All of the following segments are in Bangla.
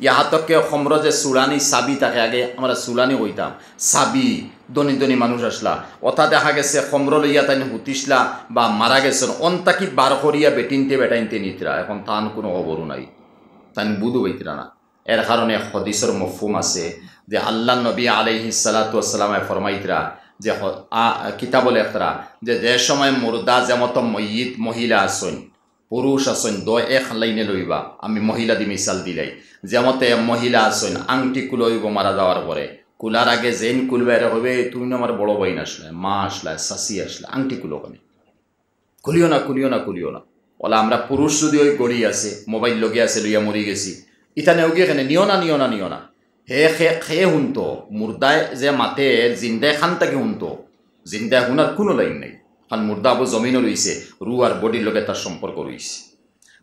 ইহাতকে খমর যে চুলানি চাবি থাকে, আগে আমরা চুলানি কইতাম, চাবি দনি দনি মানুষ আসলা, অথা দেখা গেছে খমর লইয়া তাই হুতিসলা বা মারা গেছেন অন্তাকি বার করিয়া বেটিনতে বেটাইনতে নিতরা, এখন তান কোনো খবরও নাই, তাই বুধু বইতরা না। এর কারণে হদিসের মফহুম আছে যে আল্লাহ নবী আলাইহিস সালাতু ওয়াস সালামে ফরমাইতরা যে কিতাব লেখরা যে সময় মুর্দা যেমত ময়িত মহিলা আসন পুরুষ আসন এক লাইনে লইবা, আমি মহিলা দি মিসাল দিলাই, যেমতে মহিলা আসন আংটি কুলইব মারা যাওয়ার পরে, কুলার আগে যেন কুলবে হবে তুমি আমার বড় বইন আসলে, মা আসলে, শাশি আসলে, আংটি কুলো কানে, খুলিও না খুলিও না খুলিও না। ওলা আমরা পুরুষ যদি ওই গড়ি আছে মোবাইল লগে আছে লইয়া মরি গেছি, ইটা নেও গিয়ে কেনে নিও না নিও না নিও না, হে শুনতো মুর্দায় যে মাতে জিন্দায় খান তাকে শুনতো, জিন্দায় শুনার কোনো লাইন নেই, কারণ মুর্দা আবু জমিনও রয়েছে, রু আর বডির লগে তার সম্পর্ক রয়েছে।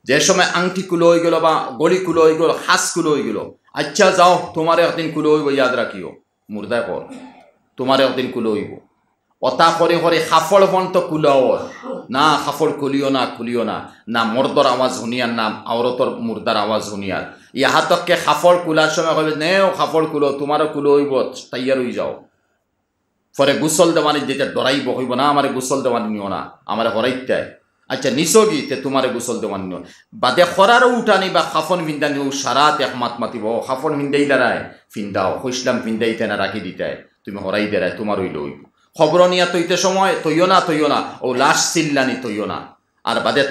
যে সময় আংটি কুলো হয়ে গেল বা গড়ি কুলো হয়ে গেল, হাস কুলো হয়ে গেল, আচ্ছা যাও তোমার একদিন কুলো হইব, ইয়াদ রাখিও মুর্দায় কর তোমার একদিন কুলো হইব, অতা করে করে সাফল বন্ত কুলাও না, সাফল খুলিও না খুলিও না, না মর্দর আওয়াজ শুনিয়ার না আওরতর মুর্দার আওয়াজ শুনিয়ার, ইহাতককে সাফল কুলার সময় কবে নেও সাফল কুলো তোমারও কুলো হইব, তাইয়ার হয়ে যাও। পরে গুসল দেওয়ানি যেটা ডরাইব হইব না আমার গুসল দেওয়ানি নিও না, আমার হরাইতায়, আচ্ছা নিসগি তে তোমার গুসল দেওয়ানি নিও, বাদে খরারও উঠানি বা খাফন ফিন্দানি সারাত একমাত মাতিব, খাফন ফিন্দাই দাঁড়ায় ফিন্দাও হইসলাম ফিন্দাইতে না রাখি দিতায়, তুমি হরাই দেড়ায় তোমার হইল হইব, খবর নিয়া তৈতে সময় তৈও না ও লাশ চিল্লানি তৈও না, আর বাদে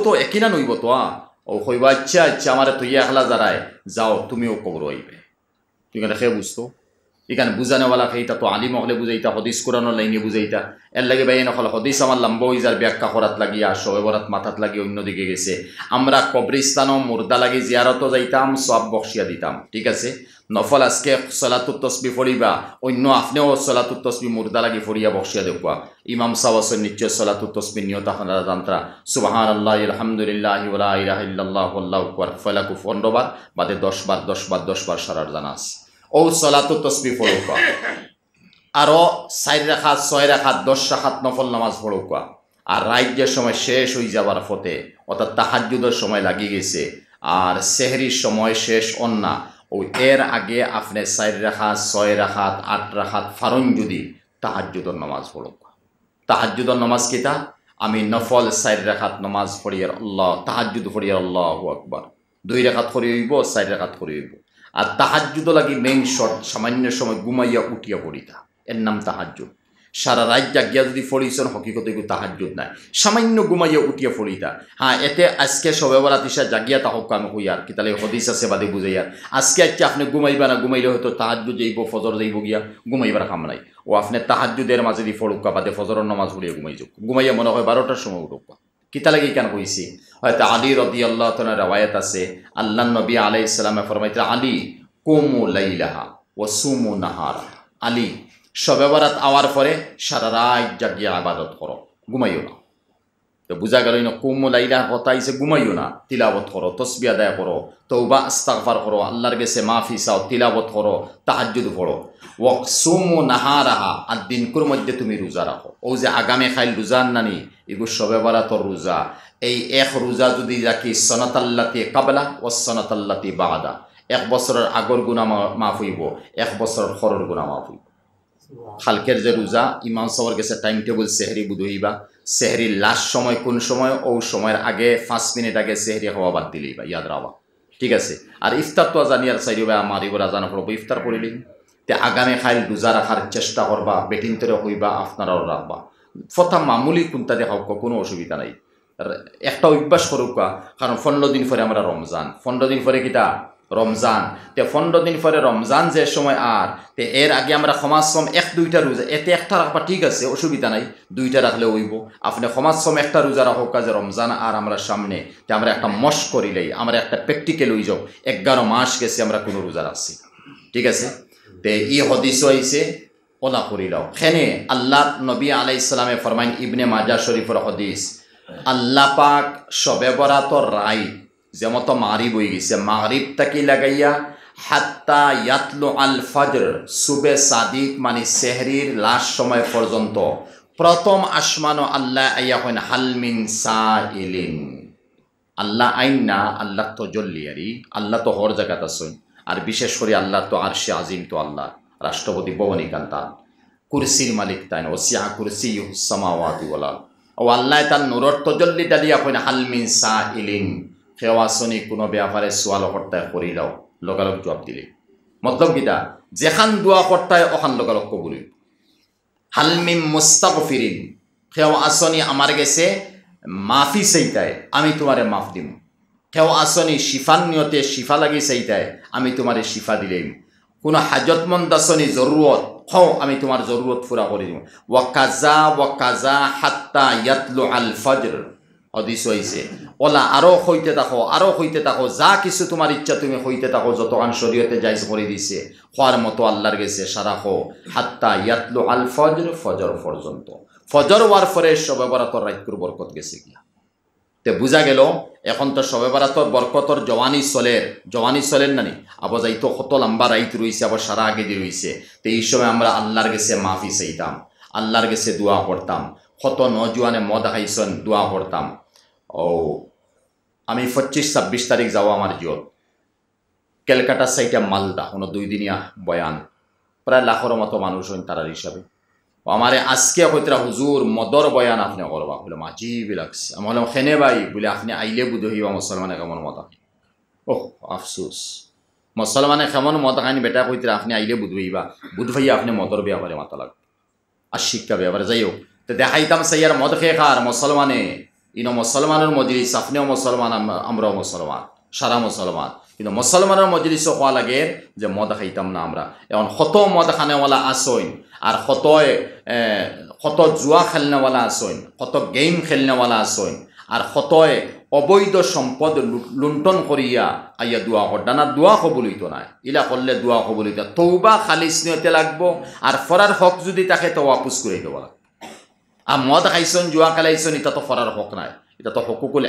তো একই না নইব তো ও হইব আচ্ছা আচ্ছা আমার তৈয়া একলা যারায় যাও তুমিও কবর হইবে, তুই কেন খেয়ে বুঝতো এখানে বুঝানোওয়ালা সেইটা তো আলিম হলে বুঝাইতা, হদিস কোরআনের লাইনে বুঝাইতা, এর লাগে ভাই নকল হদিস আমার লম্বা হয়ে যার ব্যাখ্যা করাত লাগিয়া শবে বরাত মাথাত লাগিয়ে অন্যদিকে গেছে, আমরা কবরিস্তানও মুর্দা লাগি জিয়ারতও যাইতাম, সব বক্সিয়া দিতাম, ঠিক আছে। নফল আজকে সলাতুত তসবি ফড়িবা, অন্য আপনিও সলাতুত তসবি মুর্দা লাগি ফড়িয়া বক্সিয়া দেখবা, ইমাম সাওয়াসের নিশ্চয় সলাতুত তসবি নিয়ত আপনারা জানতা, সুবহানাল্লাহ আলহামদুলিল্লাহি ওয়া লা ইলাহা ইল্লাল্লাহু আল্লাহু আকবার ফলাকু 15 বার, বাদে 10 বার সারার জানাস ও সলাতু তসবি পড়ুকা, আরও 4 রাকাত 6 রাকাত 10 রাকাত নফল নামাজ পড়ুকা, আর রাইজের সময় শেষ হয়ে যাবার পথে অর্থাৎ তাহাজ্জুদের সময় লাগিয়ে গেছে, আর সেহরির সময় শেষ অন্যা, ওই এর আগে আপনি 4 রাকাত 6 রাকাত 8 রাকাত ফারুন যদি তাহাজ্জুদের নামাজ পড়ুকা, তাহাজ্জুদের নামাজ কিতা আমি নফল 4 রাকাত নামাজ পড়িয়ার আল্লাহ তাহাজ্জুদ পড়িয়ার আল্লাহু আকবার, 2 রাকাত পড়ি হইব 4 রাকাত পড়ি হইব, আর তাহাজ্জুদ লাগি মেইন শর্ট সামান্য সময় ঘুমাইয়া উঠিয়া পড়িতা, এর নাম তাহাজ্জুদ। সারা রাত জাগিয়া যদি পড়িছেন হকিকত এগুলো তাহাজ্জুদ নাই, সামান্য ঘুমাইয়া উঠিয়া পড়িতা, হ্যাঁ এতে আজকে সবে বরাত ইশা জাগিয়া তাহক আমি হইয়ার কি তাহলে হদিস আছে বাদে বুঝাইয়ার, আজকে আচ্ছা আপনি ঘুমাইবা না, ঘুমাইলে হয়তো তাহাজ্জুদ যাইব ফজর যাইব গিয়া, ঘুমাইবার কাম নাই, ও আপনি তাহাজ্জুদের মাঝে দি ফড়ুকা বাদে ফজরের নামাজ পড়িয়া ঘুমাই যাক, ঘুমাইয়া মনে হয় 12টার সময় উঠুকা, কিতা লাগে কেন কইছি, হয়তো আলী রাদিয়াল্লাহু তাআলা রাওয়ায়াত আছে আল্লাহ নবী আলাইহিস সালামে ফরমাইতে আলী কুমু লাইলাহা ও সুমু নাহারা, আলী শবে বরাত আওয়ার পরে সারা রাত জাগিয়া ইবাদত করো, ঘুমাইও না, তো বুঝা গেল না কুমু লাইলাহা কথা আইছে ঘুমাইও না, তিলাওয়াত করো, তাসবিহ আদায় করো, তওবা ইস্তিগফার করো, আল্লাহর কাছে মাফি চাও, তিলাওয়াত করো, তাহাজ্জুদ পড়ো, ওয়া সুমু নাহারাহা আর দিনকুর মধ্যে তুমি রোজা রাখো, ও যে আগামী খাইল রোজা নানি এগু শবে বরাতর রোজা, এই এক রোজা যদি রাখি সনাতাল্লাতি কাবলা ও সনাতাল্লাতি বাদা, 1 বছরের আগর গুনাহ মাফ হইব, 1 বছরের পরের গুনাহ মাফ হইব। খালকের যে রোজা ইমাম সাহেবের কাছে টাইম টেবিল সেহরি বুঝাইবা, সেহরির লাস্ট সময় কোন সময়, ও সময়ের আগে 5 মিনিট আগে সেহরি খাওয়া বাদ দিলেইবা, ইয়াদ রাখবা, ঠিক আছে। আর ইফতার তো জানিয়ার চাইবা আমার এবার আজান পড়ব, ইফতার পড়িলেই তে আগামী খাইল রোজা রাখার চেষ্টা করবা, বেটিনতরে হইবা, আপনারাও রাখবা, ফথা মামুলি কোনটা দেখাও কোনো অসুবিধা নাই, একটা অভ্যাস করুকা, কারণ 15 দিন পরে আমরা রমজান, 15 দিন পরে কিতা রমজান, তে 15 দিন পরে রমজান যে সময়, আর তে এর আগে আমরা সমাজসম 1-2টা রোজা, এতে একটা রাখবা ঠিক আছে অসুবিধা নাই, 2টা রাখলে হইব, আপনি সমাজসম একটা রোজা রাখো কাজে রমজান আর আমরা সামনে, তে আমরা একটা মশ করিলেই আমরা একটা প্র্যাকটিক্যাল হয়ে যাও, 11 মাস গেছে আমরা কোনো রোজা রাখছি, ঠিক আছে। তে ই হদিস হইছে ওলা করিলাও, খেনে আল্লাহ নবী আলাইহিস সালামে ফরমাইন, ইবনে মাজাহ শরীফের হদিস, আল্লাহ পাক শবে বরাতর রাই যেমতো মাগরিব হয়ে গেছে, মাগরিব তাকি লাগাইয়া হাত্তা ইয়াতলু আল ফজর, সুবে সাদিক মানে সেহরির লাস্ট সময় পর্যন্ত প্রথম আসমানো আল্লাহ আইয়া হইন হালমিন সাইলিন, আল্লাহ আইন না, আল্লাহ তো জল্লিয়ারি, আল্লাহ তো হর জায়গাত আসেন, আর বিশেষ করে আল্লাহ তো আরশে আজিম তো আল্লাহ রাষ্ট্রপতি ভবনী কান্তান কুরসির মালিক তাই ওসিয়া কুরসি সামাওয়াতি ওয়াল আরদ ও আল্লাহ তার নূরর তজল্লি দালিয়া কইন হালমিন সাইলিন খেওয়াসনি কোনো ব্যাপারে সোয়াল করতায় করিলাও লগালগ জবাব দিলে মতলব কিটা যেখান দোয়া করতায় ওখান লগালগ কবুলি হালমিম মুস্তাগফিরিন কেউ আসনি আমার গেছে মাফি চাইতায় আমি তোমারে মাফ দিম কেউ আসনি শিফার নিয়তে শিফা লাগি চাইতায় আমি তোমারে শিফা দিলেম কোনো হাজতমন্দ আসনি জরুরত হও আমি তোমার জরুরত পুরা করে দিম ওয়াকাজা হাত্তা ইয়াতলু আল ফজর হদিস হইছে ওলা আরো হইতে থাকো যা কিছু তোমার ইচ্ছা তুমি হইতে থাকো যতক্ষণ শরীয়তে জায়েজ করে দিছে হওয়ার মতো আল্লাহর গেছে সারা হো হাত্তা ইয়াতলু আল ফজর ফজর পর্যন্ত ফজর হওয়ার পরে শবে বরাতর রাইকুর বরকত গেছে গিয়া তে বুঝা গেল এখন তো শবে বরাতর বরকতর জওয়ানি চলেন নানি আবার যাইতো কত লম্বা রাইত রইছে আবার সারা আগে দিয়ে রইছে তো এই সময় আমরা আল্লাহর গেছে মাফি চাইতাম আল্লাহর গেছে দোয়া করতাম কত নজওয়ানে মদ খাইছেন দোয়া করতাম ও আমি 25-26 তারিখ যাওয়া আমার জিয়ত ক্যালকাটা সাইটে মালদা কোনো 2 দিনিয়া বয়ান প্রায় লাখের মতো মানুষ হইন তারার হিসাবে আমারে আজকে হইতরা হুজুর মদর বয়ান আপনি করবা বলে মাজিব লাগছে আমি বললাম খেনে ভাই বলে আপনি আইলে বুধ হইবা মুসলমানে কেমন মত ওহ আফসোস মুসলমানে কেমন মত খাইনি বেটা কইতরা আপনি আইলে বুধ হইয়া আপনি মদর ব্যাপারে মাথা লাগবে আর শিক্ষা ব্যাপারে যাই হোক তো দেখাইতাম সাইয়ার মদ খেয়ে খার মুসলমানে ইনো মুসলমানের মজলিস আপনিও মুসলমান আমরাও মুসলমান সারা মুসলমান কিন্তু মুসলমানের মজলিসও হওয়া লাগে যে মদ খাইতাম না আমরা এখন কত মদ খানেওয়ালা আসইন আর কত জুয়া খেলনেওয়ালা আসইন কত গেম খেলনেওয়ালা আসইন আর কতয় অবৈধ সম্পদ লুণ্ঠন করিয়া আইয়া দোয়া করডা না দোয়া কবুলিত নাই ইলা করলে দোয়া কবুলিত তৌবা খালিস নিয়তে লাগবো আর ফরার হক যদি তাকে তো ওয়াপুস করে দেওয়া লাগবে আর মদ খাইছন জুয়া খেলাইছন এটা তো ফরার হক নাই এটা তো হকুকুল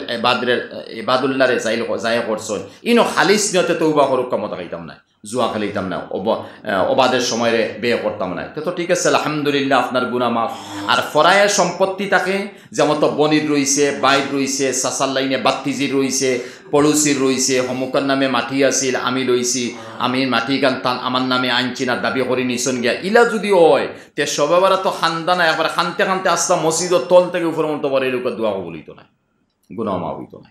এবাদুল্লাহরে যায় করছন ইনো খালিস নিয়তে তৌবা করুক মদ খাইতাম নাই জুয়া খেলাইতাম না অবাদের সময়ে বে করতাম না তো ঠিক আছে আলহামদুলিল্লাহ আপনার গুনাহ মাফ আর ফরায়ের সম্পত্তি থাকে যেমন তো বনির রইছে বাইর রইছে সাসার লাইনে বাত্তিজির রইছে পড়োশির রইছে হমুকার নামে মাটি আছিল আমি লইছি আমি মাটি গান টান আমার নামে আনছি না দাবি করে নিছন গিয়া ইলা যদি হয় তে সবেবারা তো খান্দা না একবার খানতে আসতাম মসজিদের তল থেকে উপর মতো বড় এলাকা দোয়া বলিত না গুনাহ মাফ হইতো না